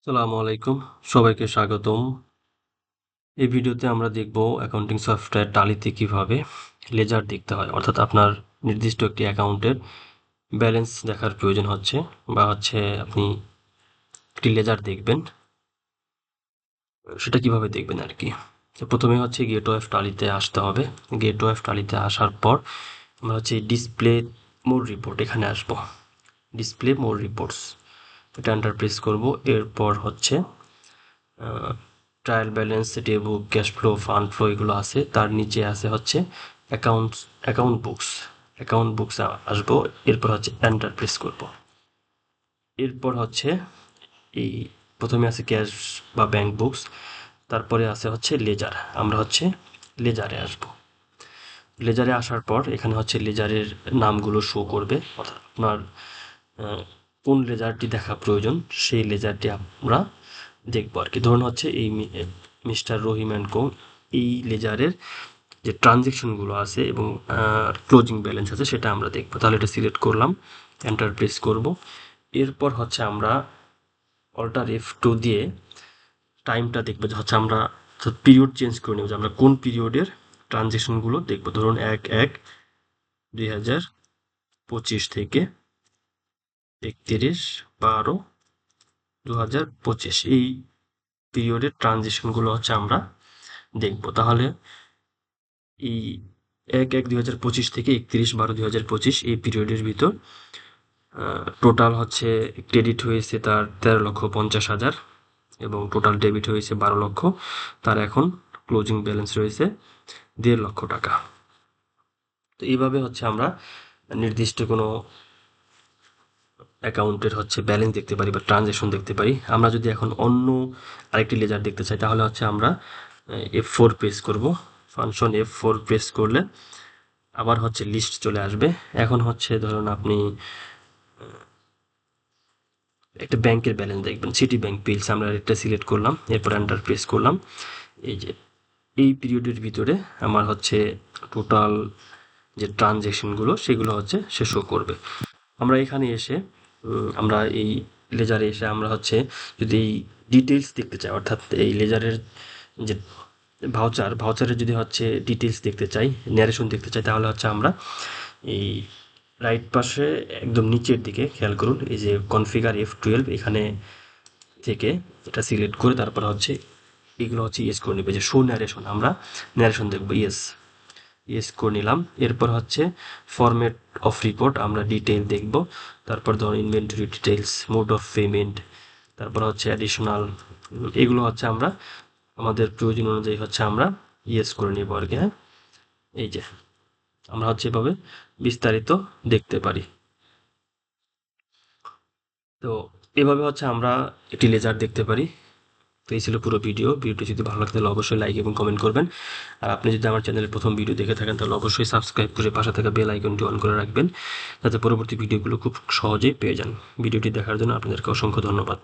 আসসালামু আলাইকুম, সবাইকে স্বাগতম। এই ভিডিওতে আমরা দেখব অ্যাকাউন্টিং সফটওয়্যার টালিতে কিভাবে লেজার দেখতে হয়, অর্থাৎ আপনার নির্দিষ্ট একটি অ্যাকাউন্টের ব্যালেন্স দেখার প্রয়োজন হচ্ছে বা আপনি একটি লেজার দেখবেন, সেটা কিভাবে দেখবেন আর কি। তো প্রথমে গেটওয়ে অফ টালিতে আসতে হবে। গেটওয়ে অফ টালিতে আসার পর আমরা ডিসপ্লে মোর রিপোর্ট এখানে আসব। ডিসপ্লে মোর রিপোর্টস এটা এন্টার প্রেস করব। এরপর trial balance, daybook, cash flow, fund flow এগুলো আছে। তার নিচে আছে অ্যাকাউন্ট বুকস। অ্যাকাউন্ট বুকস আসবো। এরপর এন্টার প্রেস করব। এরপর এই প্রথমে আছে ক্যাশ বা ব্যাংক বুকস, তারপরে আছে লেজার। আমরা লেজারে আসব। লেজারে আসার পর এখানে লেজারের নামগুলো শো করবে, অর্থাৎ আপনার কোন লেজারটি দেখা প্রয়োজন সেই লেজারটি আমরা দেখবো আর কি। ধরুন এই মিস্টার রহিম অ্যান্ড কো, এই লেজারের যে ট্রানজেকশনগুলো আছে এবং ক্লোজিং ব্যালেন্স আছে সেটা আমরা দেখবো। তাহলে এটা সিলেক্ট করলাম, এন্টার প্রেস করব। এরপর আমরা অল্টার F2 দিয়ে টাইমটা দেখবো, যে আমরা পিরিয়ড চেঞ্জ করে নেব, যে আমরা কোন পিরিয়ডের ট্রানজেকশনগুলো দেখবো। ধরুন 1/1/2025 থেকে 31/12/2025 এই পিরিয়ডের ট্রানজেকশনগুলো আমরা দেখব। তাহলে এই 1/1/2025 থেকে 31/12/2025 এই পিরিয়ডের ভিতর টোটাল ক্রেডিট হয়েছে তার 13,50,000 এবং টোটাল ডেবিট হয়েছে 12 লক্ষ। তার এখন ক্লোজিং ব্যালেন্স রয়েছে 1.5 লক্ষ টাকা। তো এইভাবে আমরা নির্দিষ্ট কোনো অ্যাকাউন্টের ব্যালেন্স দেখতে পারি বা ট্রানজেকশন দেখতে পারি। আমরা যদি এখন অন্য আরেকটি লেজার দেখতে চাই, তাহলে আমরা F4 প্রেস করব। ফাংশন F4 প্রেস করলে আবার লিস্ট চলে আসবে। এখন ধরুন আপনি একটা ব্যাংকের ব্যালেন্স দেখবেন, সিটি ব্যাংক বিলস, আমরা এটা সিলেক্ট করলাম, এরপর এন্টার প্রেস করলাম। এই পিরিয়ডের ভিতরে আমার টোটাল যে ট্রানজেকশনগুলো সেগুলো সে শো করবে। আমরা এখানে এসে আমরা এই লেজারে এসে আমরা যদি ডিটেলস দেখতে চাই, অর্থাৎ এই লেজারের যে ভাউচারের যদি ডিটেলস দেখতে চাই, ন্যারেশন দেখতে চাই, তাহলে আমরা এই রাইট পাশে একদম নিচের দিকে খেয়াল করুন, এই যে কনফিগার F12 এখানে থেকে এটা সিলেক্ট করে তারপর এগুলো ইয়েস করে নেবে, যে শো ন্যারেশন, আমরা ন্যারেশন দেখবো। ইয়েস করে নিলাম। এরপর ফরম্যাট অফ রিপোর্ট, আমরা ডিটেইল দেখব। তারপর ধরুন inventory details, mode of payment, তারপর অ্যাডিশনাল, এগুলো আমরা আমাদের প্রয়োজন অনুযায়ী আমরা ইয়েস করে নেব আর কি। হ্যাঁ, এই যে আমরা এভাবে বিস্তারিত দেখতে পারি। তো এভাবে আমরা একটি লেজার দেখতে পারি। তো এই ছিল পুরো ভিডিওটি যদি ভালো লাগে তাহলে অবশ্যই লাইক এবং কমেন্ট করবেন। আর আপনি যদি আমার চ্যানেলের প্রথম ভিডিও দেখে থাকেন তাহলে অবশ্যই সাবস্ক্রাইব করে পাশে থাকা বেল আইকনটি অন করে রাখবেন, যাতে পরবর্তী ভিডিওগুলো খুব সহজেই পেয়ে যান। ভিডিওটি দেখার জন্য আপনাদেরকে অসংখ্য ধন্যবাদ।